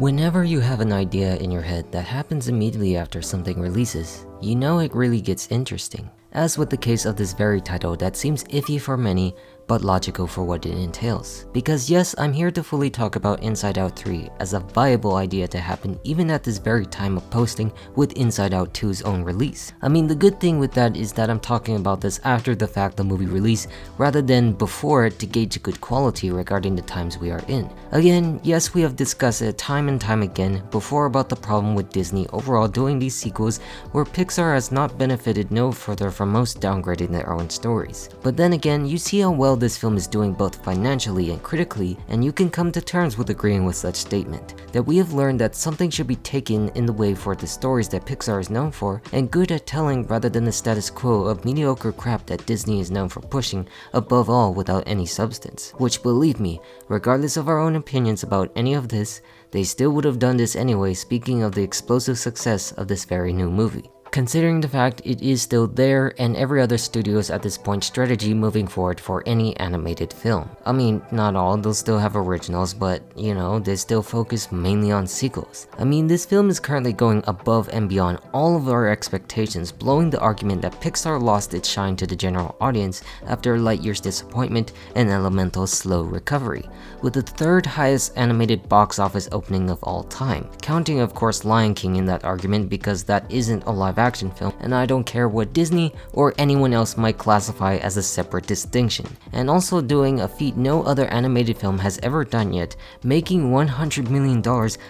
Whenever you have an idea in your head that happens immediately after something releases, you know it really gets interesting. As with the case of this very title that seems iffy for many, but logical for what it entails. Because yes, I'm here to fully talk about Inside Out 3 as a viable idea to happen even at this very time of posting with Inside Out 2's own release. I mean, the good thing with that is that I'm talking about this after the fact the movie release rather than before it to gauge a good quality regarding the times we are in. Again, yes, we have discussed it time and time again before about the problem with Disney overall doing these sequels where Pixar has not benefited no further from most downgrading their own stories. But then again, you see how well this film is doing both financially and critically, and you can come to terms with agreeing with such statement, that we have learned that something should be taken in the way for the stories that Pixar is known for and good at telling rather than the status quo of mediocre crap that Disney is known for pushing above all without any substance. Which, believe me, regardless of our own opinions about any of this, they still would have done this anyway, speaking of the explosive success of this very new movie. Considering the fact it is still there and every other studio's at this point strategy moving forward for any animated film. I mean, not all, they'll still have originals, but you know, they still focus mainly on sequels. I mean, this film is currently going above and beyond all of our expectations, blowing the argument that Pixar lost its shine to the general audience after Lightyear's disappointment and Elemental's slow recovery, with the third highest animated box office opening of all time, counting of course Lion King in that argument because that isn't a live action film, and I don't care what Disney or anyone else might classify as a separate distinction, and also doing a feat no other animated film has ever done yet, making $100 million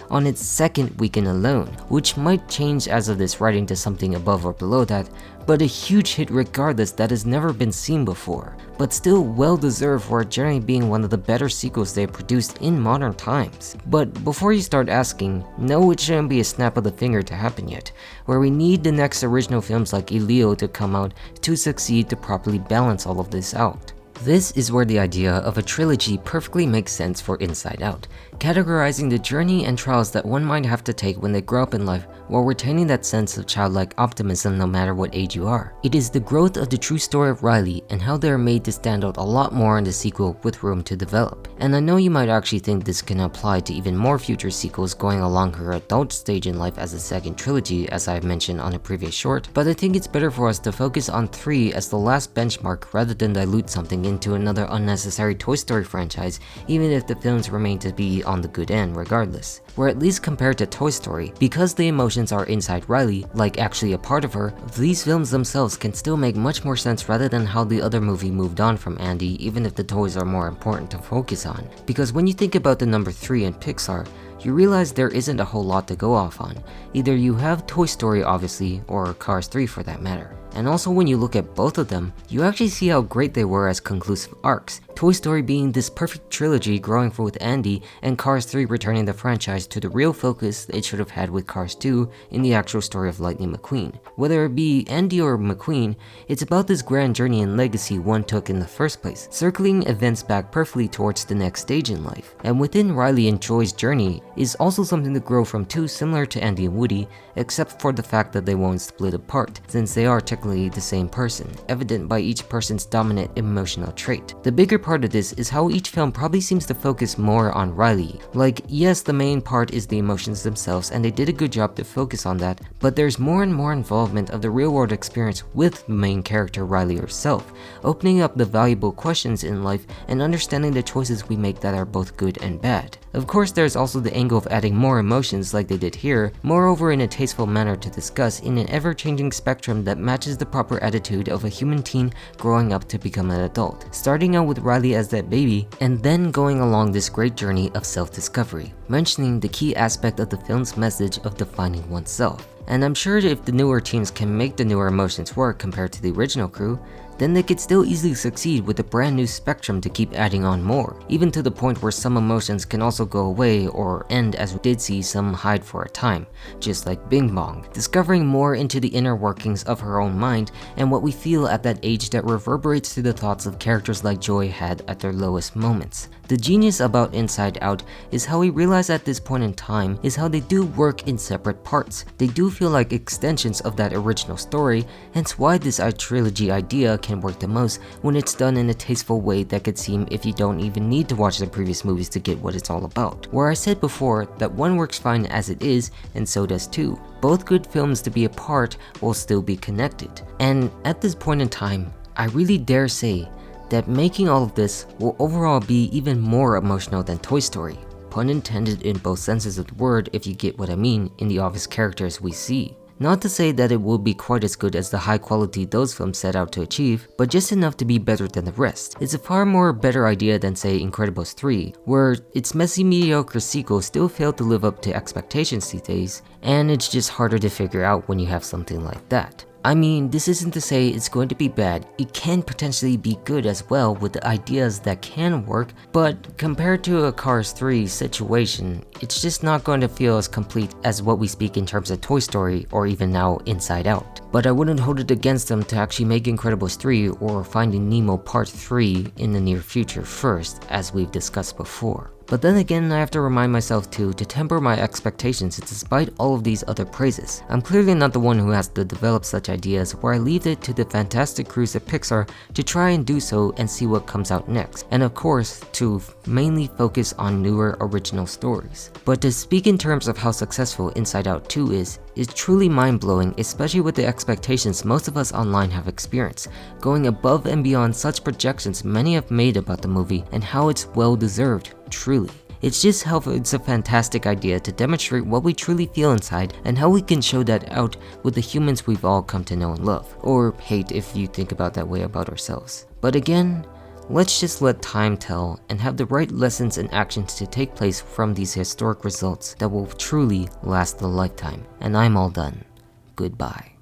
on its second weekend alone, which might change as of this writing to something above or below that, but a huge hit regardless that has never been seen before, but still well deserved for it generally being one of the better sequels they have produced in modern times. But before you start asking, no, it shouldn't be a snap of the finger to happen yet, where we need the next original films like Elio to come out to succeed to properly balance all of this out. This is where the idea of a trilogy perfectly makes sense for Inside Out, categorizing the journey and trials that one might have to take when they grow up in life while retaining that sense of childlike optimism no matter what age you are. It is the growth of the true story of Riley and how they are made to stand out a lot more in the sequel with room to develop. And I know you might actually think this can apply to even more future sequels going along her adult stage in life as a second trilogy as I've mentioned on a previous short, but I think it's better for us to focus on 3 as the last benchmark rather than dilute something into another unnecessary Toy Story franchise, even if the films remain to be on the good end regardless. Where at least compared to Toy Story, because the emotions are inside Riley, like actually a part of her, these films themselves can still make much more sense rather than how the other movie moved on from Andy, even if the toys are more important to focus on. Because when you think about the number 3 in Pixar, you realize there isn't a whole lot to go off on. Either you have Toy Story obviously, or Cars 3 for that matter. And also when you look at both of them, you actually see how great they were as conclusive arcs. Toy Story being this perfect trilogy growing with Andy, and Cars 3 returning the franchise to the real focus it should have had with Cars 2 in the actual story of Lightning McQueen. Whether it be Andy or McQueen, it's about this grand journey and legacy one took in the first place, circling events back perfectly towards the next stage in life. And within Riley and Joy's journey is also something to grow from too, similar to Andy and Woody, except for the fact that they won't split apart, since they are technically the same person, evident by each person's dominant emotional trait. The bigger part of this is how each film probably seems to focus more on Riley. Like, yes, the main part is the emotions themselves and they did a good job to focus on that, but there's more and more involvement of the real world experience with the main character Riley herself, opening up the valuable questions in life and understanding the choices we make that are both good and bad. Of course, there's also the angle of adding more emotions like they did here, moreover in a tasteful manner to discuss in an ever-changing spectrum that matches the proper attitude of a human teen growing up to become an adult, starting out with Riley as that baby, and then going along this great journey of self-discovery, mentioning the key aspect of the film's message of defining oneself. And I'm sure if the newer teams can make the newer emotions work compared to the original crew, then they could still easily succeed with a brand new spectrum to keep adding on more, even to the point where some emotions can also go away or end as we did see some hide for a time, just like Bing Bong, discovering more into the inner workings of her own mind and what we feel at that age that reverberates through the thoughts of characters like Joy had at their lowest moments. The genius about Inside Out is how we realize at this point in time is how they do work in separate parts. They do feel like extensions of that original story, hence why this trilogy idea can work the most when it's done in a tasteful way that could seem if you don't even need to watch the previous movies to get what it's all about. Where I said before that one works fine as it is, and so does two. Both good films to be apart will still be connected. And at this point in time, I really dare say that making all of this will overall be even more emotional than Toy Story. Pun intended in both senses of the word, if you get what I mean, in the obvious characters we see. Not to say that it will be quite as good as the high quality those films set out to achieve, but just enough to be better than the rest. It's a far more better idea than say Incredibles 3, where its messy mediocre sequel still failed to live up to expectations these days, and it's just harder to figure out when you have something like that. I mean, this isn't to say it's going to be bad, it can potentially be good as well with the ideas that can work, but compared to a Cars 3 situation, it's just not going to feel as complete as what we speak in terms of Toy Story or even now Inside Out. But I wouldn't hold it against them to actually make Incredibles 3 or Finding Nemo Part 3 in the near future first, as we've discussed before. But then again, I have to remind myself too to temper my expectations despite all of these other praises. I'm clearly not the one who has to develop such ideas, where I leave it to the fantastic crews at Pixar to try and do so and see what comes out next. And of course, to mainly focus on newer original stories. But to speak in terms of how successful Inside Out 2 is truly mind-blowing, especially with the expectations most of us online have experienced, going above and beyond such projections many have made about the movie and how it's well deserved, truly. It's just how it's a fantastic idea to demonstrate what we truly feel inside and how we can show that out with the humans we've all come to know and love, or hate if you think about that way about ourselves. But again, let's just let time tell and have the right lessons and actions to take place from these historic results that will truly last a lifetime. And I'm all done. Goodbye.